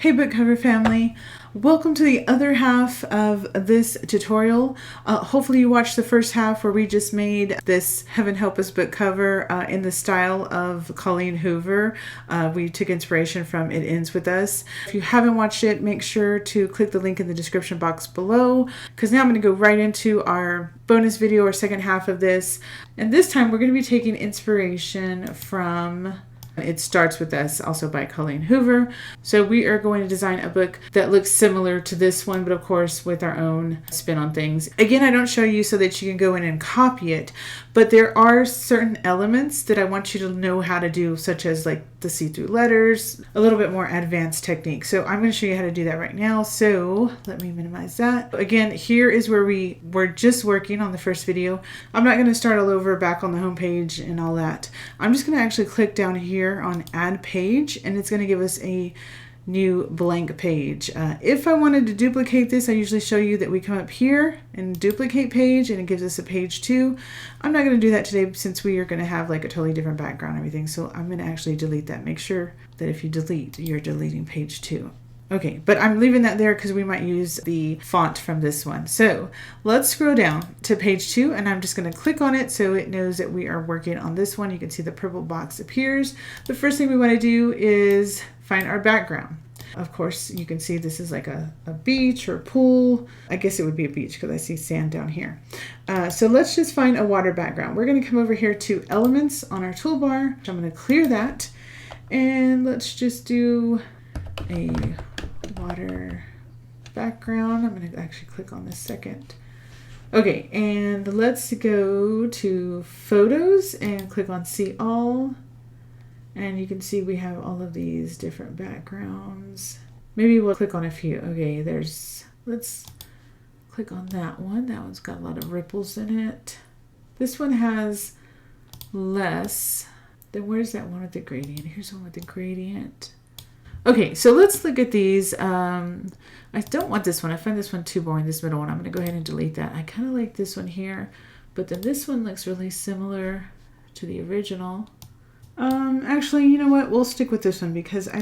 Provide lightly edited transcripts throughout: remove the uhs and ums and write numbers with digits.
Hey book cover family, welcome to the other half of this tutorial. Hopefully you watched the first half where we just made this Heaven Help Us book cover in the style of Colleen Hoover. We took inspiration from It Ends With Us. If you haven't watched it, make sure to click the link in the description box below, because now I'm going to go right into our bonus video or second half of this. And this time we're going to be taking inspiration from It Starts With Us, also by Colleen Hoover. So we are going to design a book that looks similar to this one, but of course with our own spin on things. Again, I don't show you so that you can go in and copy it, but there are certain elements that I want you to know how to do, such as like the see-through letters, a little bit more advanced technique. So I'm going to show you how to do that right now. So let me minimize that. Again, here is where we were just working on the first video. I'm not going to start all over back on the home page and all that. I'm just going to actually click down here on add page, and it's going to give us a new blank page. If I wanted to duplicate this, I usually show you that we come up here and duplicate page, and it gives us a page 2. I'm not going to do that today since we are going to have like a totally different background and everything. So I'm going to actually delete that. Make sure that if you delete, you're deleting page 2. Okay, but I'm leaving that there because we might use the font from this one. So let's scroll down to page 2, and I'm just going to click on it so it knows that we are working on this one. You can see the purple box appears. The first thing we want to do is find our background. Of course, you can see this is like a beach or pool. I guess it would be a beach because I see sand down here. So let's just find a water background. We're going to come over here to Elements on our toolbar. I'm going to clear that, and let's just do a water background. I'm going to actually click on this second. Okay, and let's go to Photos and click on See All. And you can see we have all of these different backgrounds. Maybe we'll click on a few. Okay, let's click on that one. That one's got a lot of ripples in it. This one has less. Then where's that one with the gradient? Here's one with the gradient. Okay, so let's look at these. I don't want this one. I find this one too boring, this middle one. I'm going to go ahead and delete that. I kind of like this one here, but then this one looks really similar to the original. Actually, you know what? We'll stick with this one because I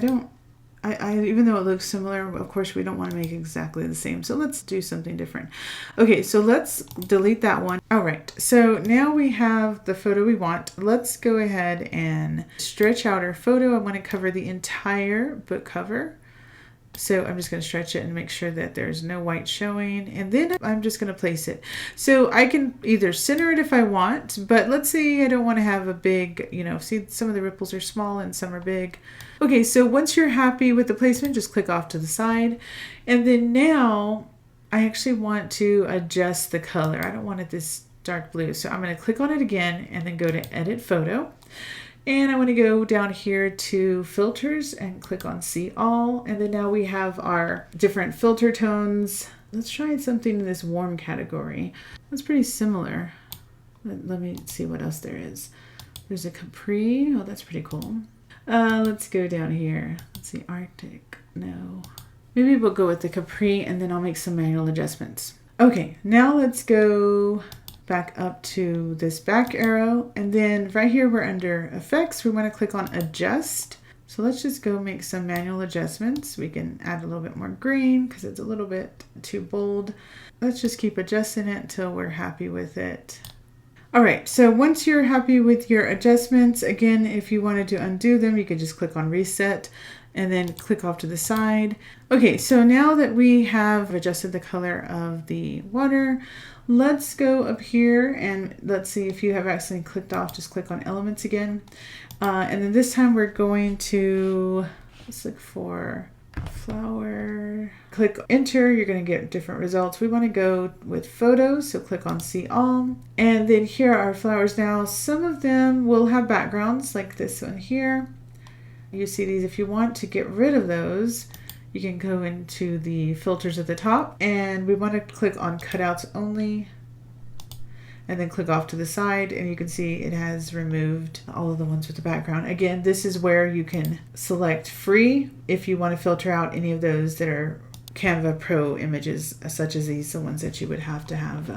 even though it looks similar, of course, we don't want to make exactly the same. So let's do something different. Okay, so let's delete that one. All right, so now we have the photo we want. Let's go ahead and stretch out our photo. I want to cover the entire book cover. So I'm just going to stretch it and make sure that there's no white showing. And then I'm just going to place it. So I can either center it if I want, but let's say I don't want to have a big, see some of the ripples are small and some are big. Okay, so once you're happy with the placement, just click off to the side. And then now I actually want to adjust the color. I don't want it this dark blue. So I'm going to click on it again and then go to Edit Photo. And I want to go down here to Filters and click on See All. And then now we have our different filter tones. Let's try something in this warm category. That's pretty similar. Let me see what else there is. There's a Capri. Oh, that's pretty cool. Let's go down here. Let's see, Arctic. No. Maybe we'll go with the Capri, and then I'll make some manual adjustments. Okay, now let's go back up to this back arrow, and then right here we're under Effects. We want to click on Adjust. So let's just go make some manual adjustments. We can add a little bit more green because it's a little bit too bold. Let's just keep adjusting it until we're happy with it. All right, so once you're happy with your adjustments, again, if you wanted to undo them, you could just click on Reset and then click off to the side. Okay, so now that we have adjusted the color of the water, let's go up here and let's see if you have accidentally clicked off, just click on Elements again. And then this time we're going to, let's look for flower. Click Enter, you're going to get different results. We want to go with Photos, so click on See All. And then here are our flowers now. Some of them will have backgrounds like this one here. You see these. If you want to get rid of those, you can go into the filters at the top, and we want to click on Cutouts Only, and then click off to the side, and you can see it has removed all of the ones with the background. Again, this is where you can select free if you want to filter out any of those that are Canva Pro images, such as these, the ones that you would have to have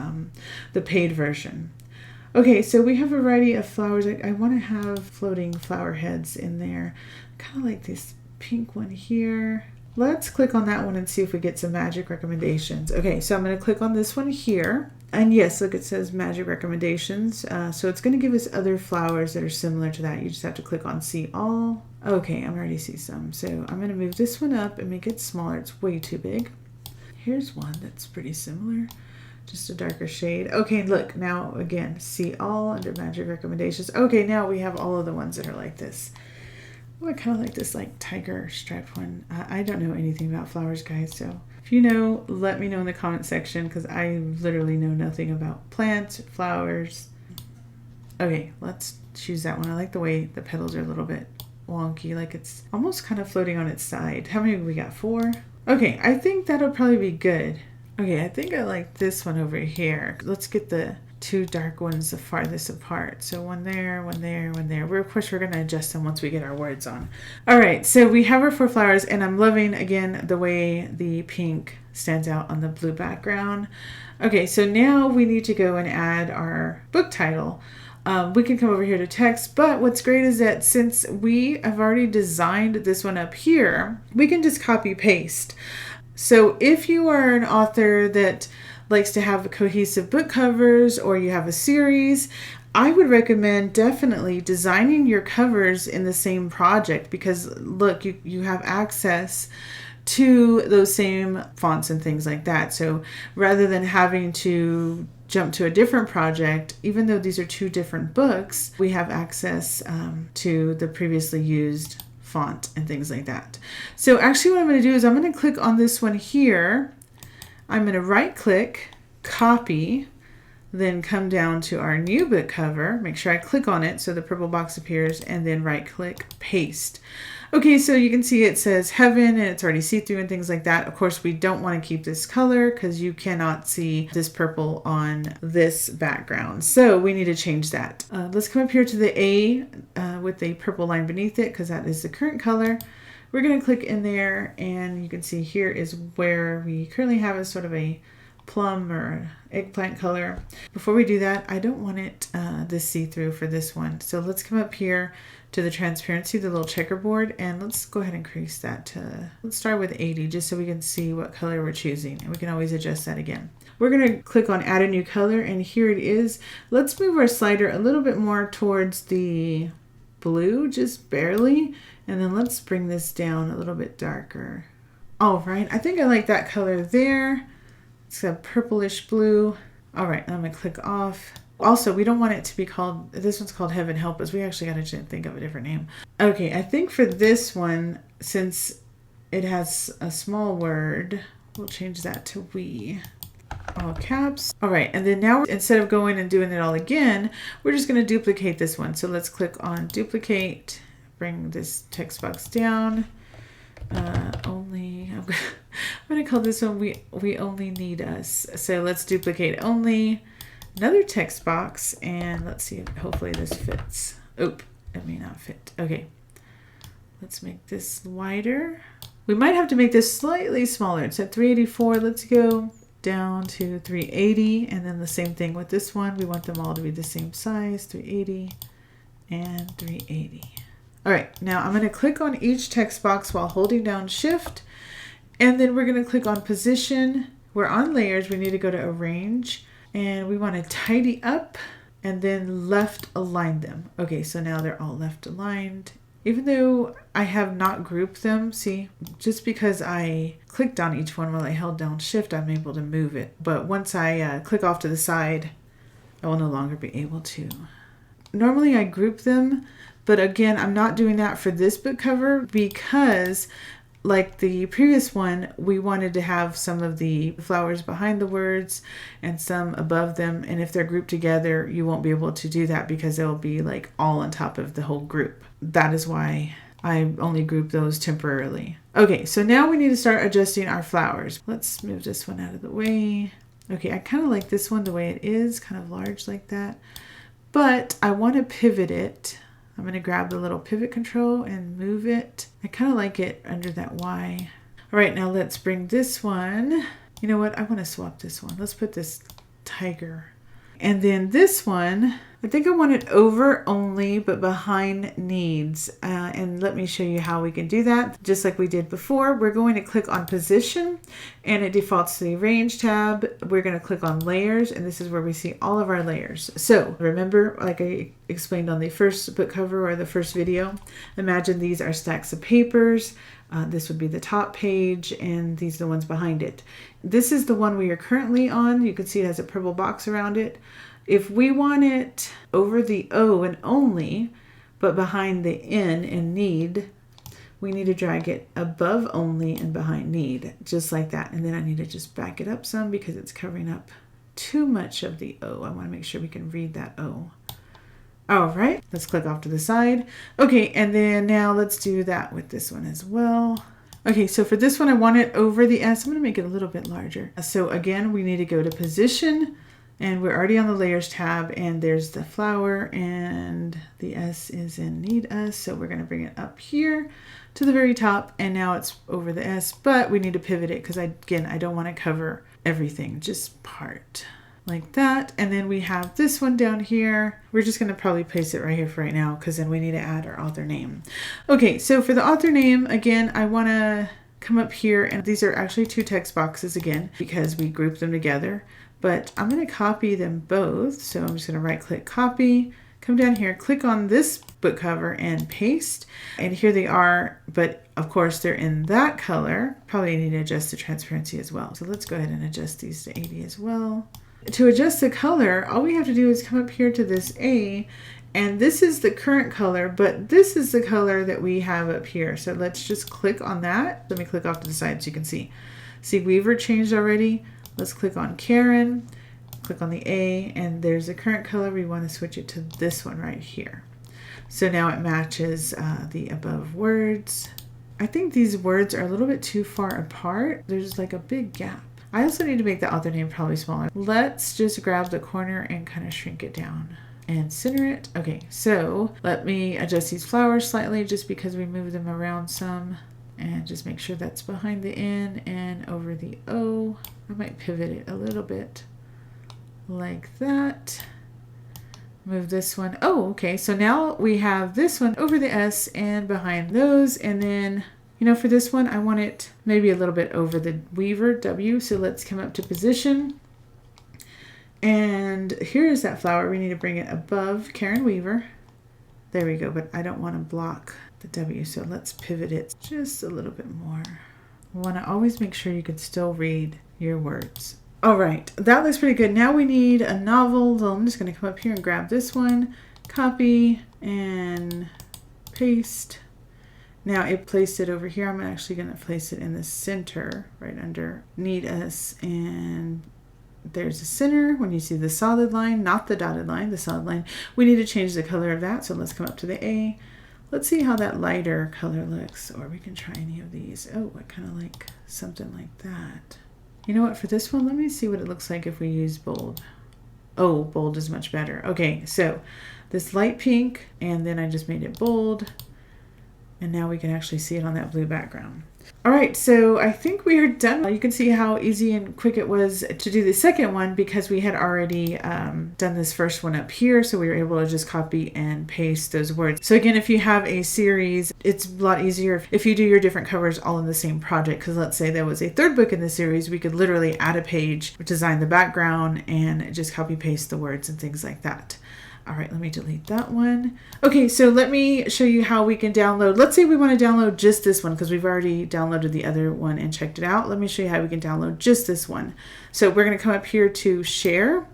the paid version. Okay, so we have a variety of flowers. I want to have floating flower heads in there. Kind of like this pink one here. Let's click on that one and see if we get some magic recommendations. Okay, so I'm going to click on this one here. And yes, look, it says magic recommendations. So it's going to give us other flowers that are similar to that. You just have to click on see all. Okay, I already see some. So I'm going to move this one up and make it smaller. It's way too big. Here's one that's pretty similar. Just a darker shade. Okay, look, now again, see all under magic recommendations. Okay, now we have all of the ones that are like this. Oh, I kind of like this like tiger striped one. I don't know anything about flowers, guys, so if you know, let me know in the comment section, because I literally know nothing about plants, flowers. Okay, let's choose that one. I like the way the petals are a little bit wonky, like it's almost kind of floating on its side. How many we got? 4? Okay, I think that'll probably be good. Okay, I think I like this one over here. Let's get the 2 dark ones the farthest apart. So one there, one there, one there. Of course, we're going to adjust them once we get our words on. All right, so we have our 4 flowers, and I'm loving, again, the way the pink stands out on the blue background. Okay, so now we need to go and add our book title. We can come over here to text, but what's great is that since we have already designed this one up here, we can just copy paste. So if you are an author that likes to have cohesive book covers, or you have a series, I would recommend definitely designing your covers in the same project, because look, you have access to those same fonts and things like that. So rather than having to jump to a different project, even though these are 2 different books, we have access to the previously used font and things like that. So actually what I'm going to do is I'm going to click on this one here. I'm going to right click, copy, then come down to our new book cover, make sure I click on it so the purple box appears, and then right click, paste. Okay, so you can see it says heaven, and it's already see-through and things like that. Of course, we don't want to keep this color because you cannot see this purple on this background. So we need to change that. Let's come up here to the A with the purple line beneath it, because that is the current color. We're going to click in there, and you can see here is where we currently have a sort of a plum or eggplant color. Before we do that, I don't want it this see-through for this one. So let's come up here to the transparency, the little checkerboard, and let's go ahead and increase that to, let's start with 80 just so we can see what color we're choosing, and we can always adjust that again. We're going to click on add a new color, and here it is. Let's move our slider a little bit more towards the blue, just barely, and then let's bring this down a little bit darker. All right, I think I like that color there. It's a purplish blue. All right, I'm gonna click off. Also, we don't want it to be called, this one's called Heaven Help Us. We actually got to think of a different name. Okay, I think for this one, since it has a small word, we'll change that to we. All caps. All right, and then now instead of going and doing it all again, we're just going to duplicate this one. So let's click on duplicate, bring this text box down. I'm going to call this one we only need us. So let's duplicate only. Another text box, and let's see if hopefully this fits. Oop, it may not fit. Okay, let's make this wider. We might have to make this slightly smaller. It's at 384. Let's go down to 380, and then the same thing with this one. We want them all to be the same size, 380 and 380. All right, now I'm going to click on each text box while holding down Shift, and then we're going to click on Position. We're on Layers. We need to go to Arrange, and we want to tidy up and then left align them. Okay, so now they're all left aligned. Even though I have not grouped them, see, just because I clicked on each one while I held down Shift, I'm able to move it. But once I click off to the side, I will no longer be able to. Normally I group them, but again, I'm not doing that for this book cover because like the previous one, we wanted to have some of the flowers behind the words and some above them. And if they're grouped together, you won't be able to do that because they'll be like all on top of the whole group. That is why I only group those temporarily. Okay, so now we need to start adjusting our flowers. Let's move this one out of the way. Okay, I kind of like this one the way it is, kind of large like that. But I want to pivot it. I'm going to grab the little pivot control and move it. I kind of like it under that Y. All right, now let's bring this one. You know what? I want to swap this one. Let's put this tiger. And then this one, I think I want it over only, but behind needs. And let me show you how we can do that. Just like we did before, we're going to click on position and it defaults to the arrange tab. We're going to click on layers and this is where we see all of our layers. So remember, like I explained on the first book cover or the first video, imagine these are stacks of papers. This would be the top page and these are the ones behind it. This is the one we are currently on. You can see it has a purple box around it. If we want it over the O and only, but behind the N in need, we need to drag it above only and behind need, just like that. And then I need to just back it up some because it's covering up too much of the O. I want to make sure we can read that O. All right, let's click off to the side. Okay, and then now let's do that with this one as well. Okay, so for this one, I want it over the S. I'm going to make it a little bit larger. So again, we need to go to position. And we're already on the layers tab and there's the flower and the S is in need us. So we're going to bring it up here to the very top and now it's over the S, but we need to pivot it because again, I don't want to cover everything, just part like that. And then we have this one down here. We're just going to probably place it right here for right now because then we need to add our author name. Okay, so for the author name, again, I want to come up here and these are actually two text boxes again because we grouped them together. But I'm going to copy them both. So I'm just going to right click copy, come down here, click on this book cover and paste. And here they are, but of course they're in that color. Probably need to adjust the transparency as well. So let's go ahead and adjust these to 80 as well. To adjust the color, all we have to do is come up here to this A, and this is the current color, but this is the color that we have up here. So let's just click on that. Let me click off to the side so you can see. See, Weaver changed already. Let's click on Karen, click on the A, and there's the current color. We want to switch it to this one right here. So now it matches the above words. I think these words are a little bit too far apart. There's like a big gap. I also need to make the author name probably smaller. Let's just grab the corner and kind of shrink it down and center it. Okay, so let me adjust these flowers slightly just because we moved them around some. And just make sure that's behind the N and over the O. I might pivot it a little bit like that. Move this one. Oh, okay. So now we have this one over the S and behind those. And then, you know, for this one, I want it maybe a little bit over the Weaver W. So let's come up to position. And here is that flower. We need to bring it above Karen Weaver. There we go. But I don't want to block the W, so let's pivot it just a little bit more. You want to always make sure you can still read your words. All right, that looks pretty good. Now we need a novel. So I'm just going to come up here and grab this one, copy and paste. Now it placed it over here. I'm actually going to place it in the center right under need us, and there's the center. When you see the solid line, not the dotted line, the solid line, we need to change the color of that. So let's come up to the A. Let's see how that lighter color looks, or we can try any of these. Oh, I kind of like something like that. You know what, for this one, let me see what it looks like if we use bold. Oh, bold is much better. Okay, so this light pink, and then I just made it bold, and now we can actually see it on that blue background. All right, so I think we are done. You can see how easy and quick it was to do the second one because we had already done this first one up here. So we were able to just copy and paste those words. So again, if you have a series, it's a lot easier if you do your different covers all in the same project. Because let's say there was a third book in the series, we could literally add a page, design the background, and just copy paste the words and things like that. All right, let me delete that one. Okay, so let me show you how we can download. Let's say we want to download just this one because we've already downloaded the other one and checked it out. Let me show you how we can download just this one. So we're going to come up here to share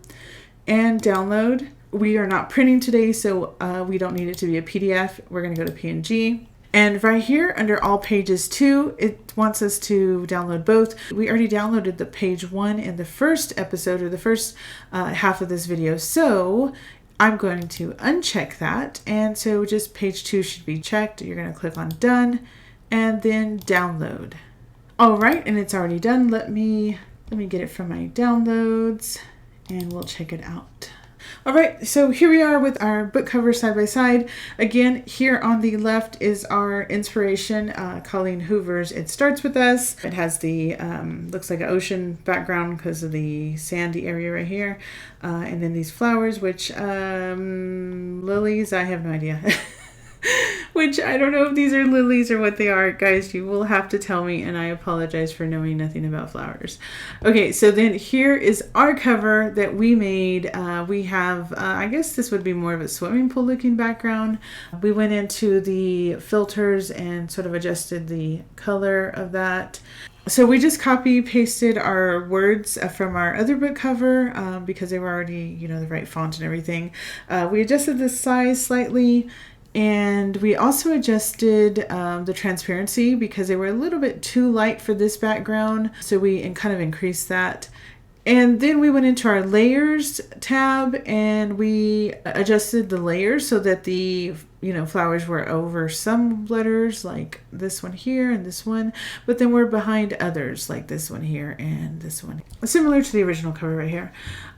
and download. We are not printing today, so we don't need it to be a PDF. We're going to go to PNG. And right here under all pages 2, it wants us to download both. We already downloaded the page 1 in the first episode or the first half of this video. So I'm going to uncheck that. And so just page 2 should be checked. You're going to click on done and then download. All right, and it's already done. Let me get it from my downloads and we'll check it out. All right, so here we are with our book cover side by side. Again, here on the left is our inspiration, Colleen Hoover's It Starts With Us. It has the, looks like an ocean background because of the sandy area right here. And then these flowers, which, lilies, I have no idea. Which I don't know if these are lilies or what they are. Guys, you will have to tell me, and I apologize for knowing nothing about flowers. Okay, so then here is our cover that we made. We have, I guess this would be more of a swimming pool looking background. We went into the filters and sort of adjusted the color of that. So we just copy pasted our words from our other book cover because they were already, the right font and everything. We adjusted the size slightly. And we also adjusted the transparency because they were a little bit too light for this background. So we kind of increased that. And then we went into our layers tab and we adjusted the layers so that the flowers were over some letters like this one here and this one, but then we're behind others like this one here and this one. Similar to the original cover right here.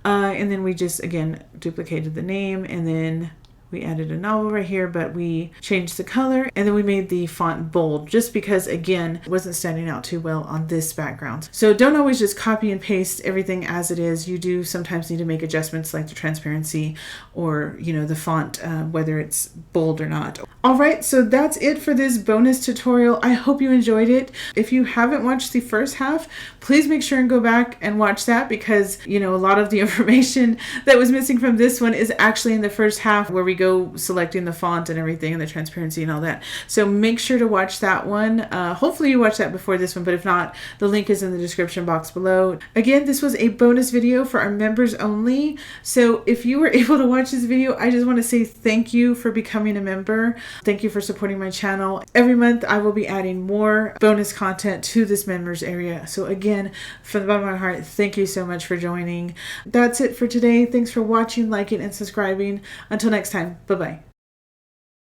And then we just, again, duplicated the name and then we added a novel right here, but we changed the color and then we made the font bold just because, again, it wasn't standing out too well on this background. So don't always just copy and paste everything as it is. You do sometimes need to make adjustments like the transparency or, the font, whether it's bold or not. All right, so that's it for this bonus tutorial. I hope you enjoyed it. If you haven't watched the first half, please make sure and go back and watch that because, a lot of the information that was missing from this one is actually in the first half where we go selecting the font and everything and the transparency and all that. So make sure to watch that one. Hopefully you watch that before this one, but if not, the link is in the description box below. Again, this was a bonus video for our members only. So if you were able to watch this video, I just want to say thank you for becoming a member. Thank you for supporting my channel. Every month I will be adding more bonus content to this members area. So again, from the bottom of my heart, thank you so much for joining. That's it for today. Thanks for watching, liking, and subscribing. Until next time. Bye-bye.